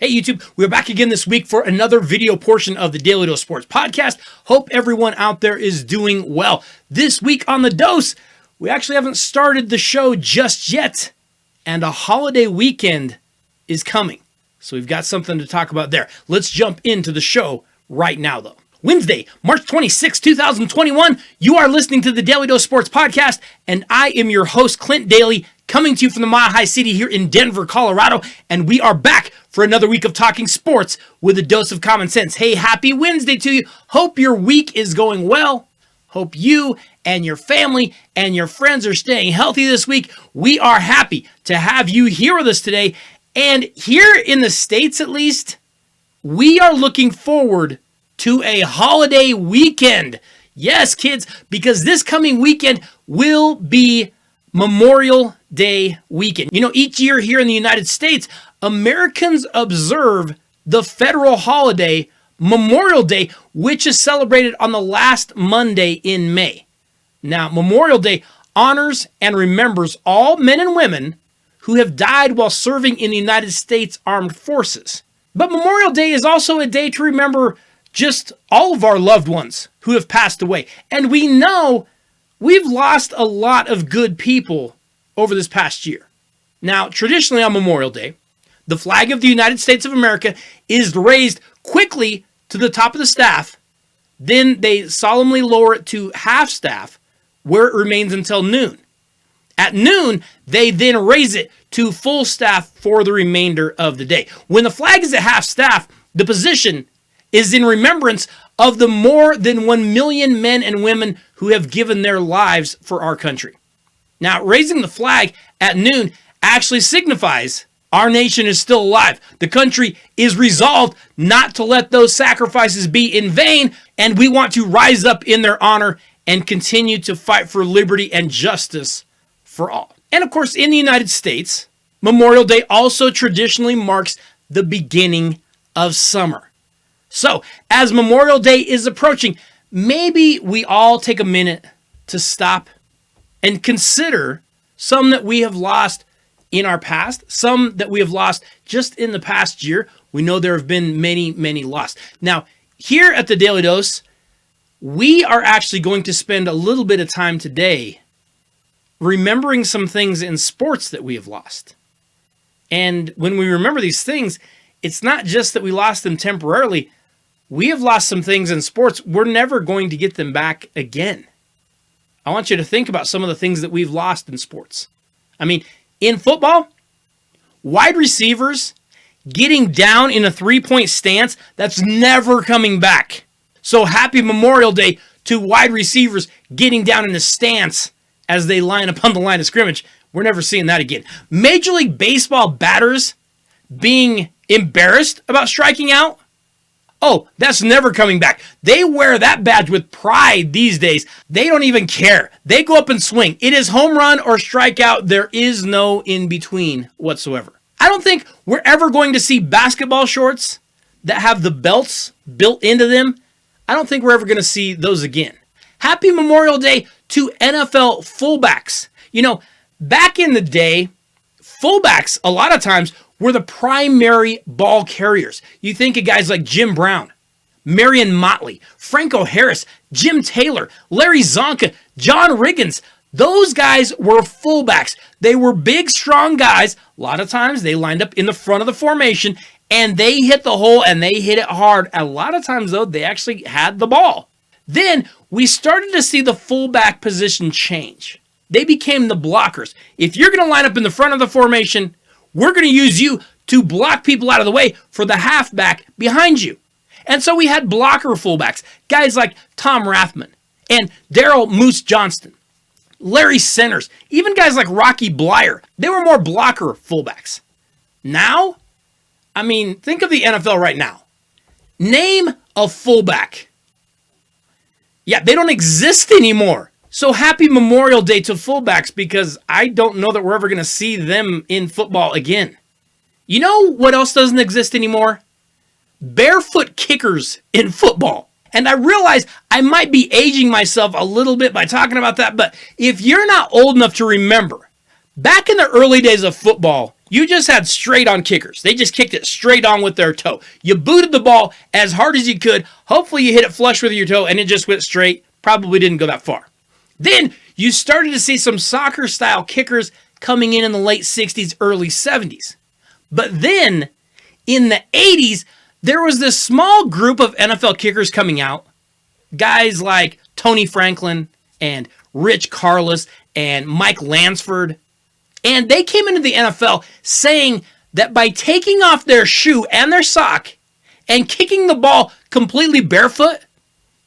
Hey YouTube, we're back again this week for another video portion of the Daly Dose Sports Podcast. Hope everyone out there is doing well. This week on The Dose, we actually haven't started the show just yet, and a holiday weekend is coming. So we've got something to talk about there. Let's jump into the show right now though. Wednesday, March 26, 2021, you are listening to the Daly Dose Sports Podcast, and I am your host, Clint Daly, coming to you from the Mile High City here in Denver, Colorado, and we are back for another week of talking sports with a dose of common sense. Hey, happy Wednesday to you. Hope your week is going well. Hope you and your family and your friends are staying healthy this week. We are happy to have you here with us today, and here in the States at least, we are looking forward to a holiday weekend. Yes, kids, because this coming weekend will be Memorial Day weekend. You know, each year here in the United States, Americans observe the federal holiday Memorial Day, which is celebrated on the last Monday in May. Now, Memorial Day honors and remembers all men and women who have died while serving in the United States Armed Forces. But Memorial Day is also a day to remember just all of our loved ones who have passed away. And we know we've lost a lot of good people over this past year. Now, traditionally on Memorial Day, the flag of the United States of America is raised quickly to the top of the staff. Then they solemnly lower it to half staff, where it remains until noon. At noon, they then raise it to full staff for the remainder of the day. When the flag is at half staff, the position is in remembrance of the more than 1 million men and women who have given their lives for our country. Now, raising the flag at noon actually signifies our nation is still alive. The country is resolved not to let those sacrifices be in vain, and we want to rise up in their honor and continue to fight for liberty and justice for all. And of course, in the United States, Memorial Day also traditionally marks the beginning of summer. So, as Memorial Day is approaching, maybe we all take a minute to stop and consider some that we have lost in our past, some that we have lost just in the past year. We know there have been many, many lost. Now, here at the Daly Dose, we are actually going to spend a little bit of time today remembering some things in sports that we have lost. And when we remember these things, it's not just that we lost them temporarily. We have lost some things in sports. We're never going to get them back again. I want you to think about some of the things that we've lost in sports. I mean, in football, wide receivers getting down in a three-point stance, that's never coming back. So happy Memorial Day to wide receivers getting down in a stance as they line up on the line of scrimmage. We're never seeing that again. Major League Baseball batters being embarrassed about striking out, oh, that's never coming back. They wear that badge with pride these days. They don't even care. They go up and swing. It is home run or strikeout. There is no in between whatsoever. I don't think we're ever going to see basketball shorts that have the belts built into them. I don't think we're ever going to see those again. Happy Memorial Day to NFL fullbacks. You know, back in the day, fullbacks a lot of times were the primary ball carriers. You think of guys like Jim Brown, Marion Motley, Franco Harris, Jim Taylor, Larry Zonka, John Riggins. Those guys were fullbacks. They were big, strong guys. A lot of times they lined up in the front of the formation and they hit the hole and they hit it hard. A lot of times, though, they actually had the ball. Then we started to see the fullback position change. They became the blockers. If you're going to line up in the front of the formation, we're going to use you to block people out of the way for the halfback behind you. And so we had blocker fullbacks, guys like Tom Rathman and Daryl Moose Johnston, Larry Centers, even guys like Rocky Blyer. They were more blocker fullbacks. Now, I mean, think of the NFL right now. Name a fullback. Yeah, they don't exist anymore. So happy Memorial Day to fullbacks, because I don't know that we're ever going to see them in football again. You know what else doesn't exist anymore? Barefoot kickers in football. And I realize I might be aging myself a little bit by talking about that, but if you're not old enough to remember, back in the early days of football, You just had straight on kickers. They just kicked it straight on with their toe. You booted the ball as hard as you could. Hopefully you hit it flush with your toe and it just went straight. Probably didn't go that far. Then you started to see some soccer-style kickers coming in the late 60s, early 70s. But then in the 80s, there was this small group of NFL kickers coming out. Guys like Tony Franklin and Rich Karlis and Mike Lansford. And they came into the NFL saying that by taking off their shoe and their sock and kicking the ball completely barefoot,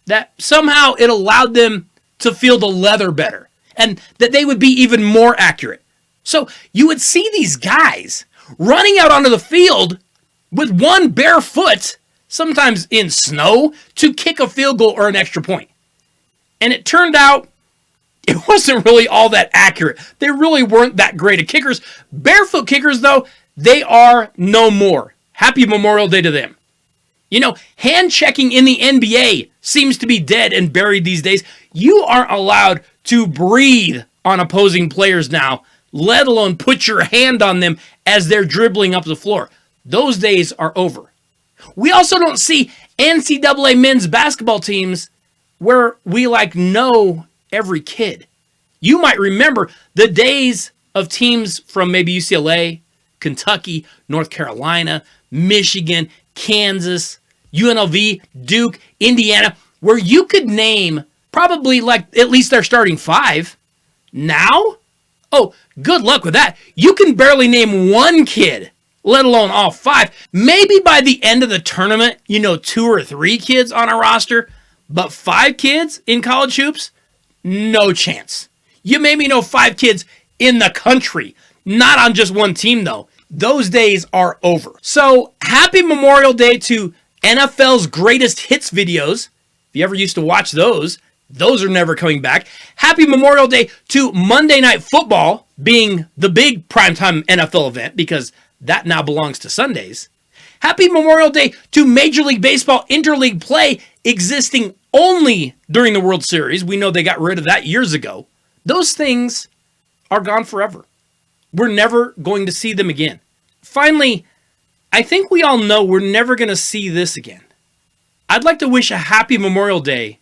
that somehow it allowed them to feel the leather better and that they would be even more accurate. So you would see these guys running out onto the field with one bare foot, sometimes in snow, to kick a field goal or an extra point. And it turned out it wasn't really all that accurate. They really weren't that great at kickers. Barefoot kickers, though, they are no more. Happy Memorial Day to them. You know, hand checking in the NBA seems to be dead and buried these days. You aren't allowed to breathe on opposing players now, let alone put your hand on them as they're dribbling up the floor. Those days are over. We also don't see NCAA men's basketball teams where we know every kid. You might remember the days of teams from maybe UCLA, Kentucky, North Carolina, Michigan, Kansas, UNLV, Duke, Indiana, where you could name probably at least their starting five. Now, oh, good luck with that. You can barely name one kid, let alone all five. Maybe by the end of the tournament, 2 or 3 kids on a roster, but 5 kids in college hoops? No chance. You maybe know 5 kids in the country, not on just one team though. Those days are over. So happy Memorial Day to NFL's greatest hits videos. If you ever used to watch those are never coming back. Happy Memorial Day to Monday Night Football being the big primetime NFL event because that now belongs to Sundays. Happy Memorial Day to Major League Baseball interleague play existing only during the World Series. We know they got rid of that years ago. Those things are gone forever. We're never going to see them again. Finally, I think we all know we're never going to see this again. I'd like to wish a happy Memorial Day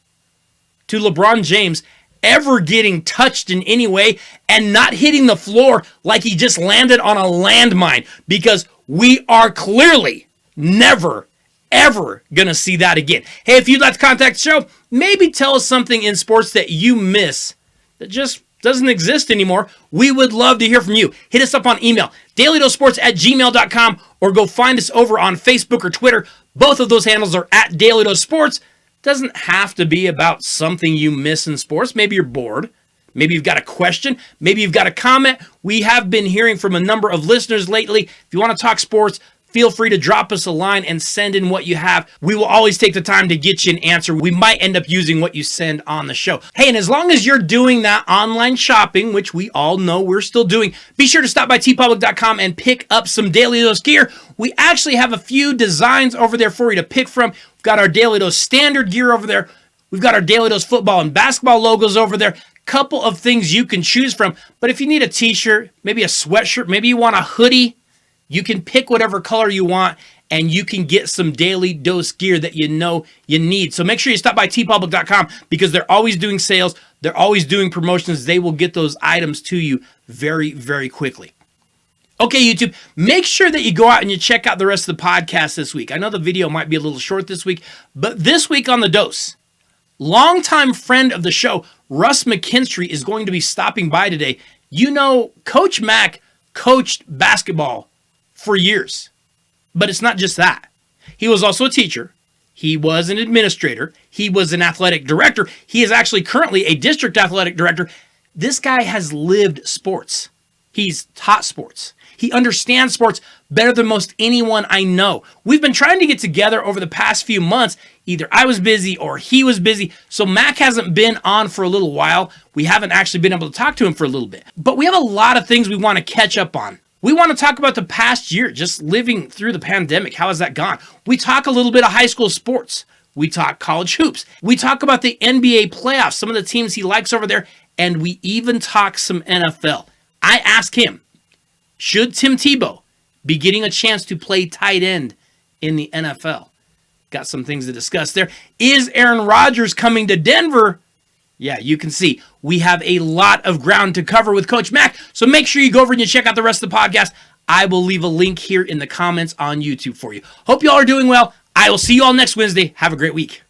to LeBron James ever getting touched in any way and not hitting the floor like he just landed on a landmine, because we are clearly never, ever going to see that again. Hey, if you'd like to contact the show, maybe tell us something in sports that you miss that just doesn't exist anymore. We would love to hear from you. Hit us up on email, dailydosesports@gmail.com, or go find us over on Facebook or Twitter. Both of those handles are at Daly Dose Sports. Doesn't have to be about something you miss in sports. Maybe you're bored. Maybe you've got a question. Maybe you've got a comment. We have been hearing from a number of listeners lately. If you want to talk sports, feel free to drop us a line and send in what you have. We will always take the time to get you an answer. We might end up using what you send on the show. Hey, and as long as you're doing that online shopping, which we all know we're still doing, be sure to stop by tpublic.com and pick up some Daly Dose gear. We actually have a few designs over there for you to pick from. We've got our Daly Dose standard gear over there. We've got our Daly Dose football and basketball logos over there. Couple of things you can choose from. But if you need a t-shirt, maybe a sweatshirt, maybe you want a hoodie, you can pick whatever color you want, and you can get some Daly Dose gear that you know you need. So make sure you stop by tpublic.com, because they're always doing sales. They're always doing promotions. They will get those items to you very, very quickly. Okay, YouTube, make sure that you go out and you check out the rest of the podcast this week. I know the video might be a little short this week, but this week on The Dose, longtime friend of the show, Russ McKinstry, is going to be stopping by today. You know, Coach Mack coached basketball for years. But it's not just that. He was also a teacher. He was an administrator. He was an athletic director. He is actually currently a district athletic director. This guy has lived sports. He's taught sports. He understands sports better than most anyone I know. We've been trying to get together over the past few months. Either I was busy or he was busy. So Mac hasn't been on for a little while. We haven't actually been able to talk to him for a little bit. But we have a lot of things we want to catch up on. We want to talk about the past year, just living through the pandemic. How has that gone? We talk a little bit of high school sports. We talk college hoops. We talk about the NBA playoffs, some of the teams he likes over there, and we even talk some NFL. I asked him, Should Tim Tebow be getting a chance to play tight end in the NFL? Got some things to discuss there. Is Aaron Rodgers coming to Denver? Yeah, you can see we have a lot of ground to cover with Coach Mac. So make sure you go over and you check out the rest of the podcast. I will leave a link here in the comments on YouTube for you. Hope you all are doing well. I will see you all next Wednesday. Have a great week.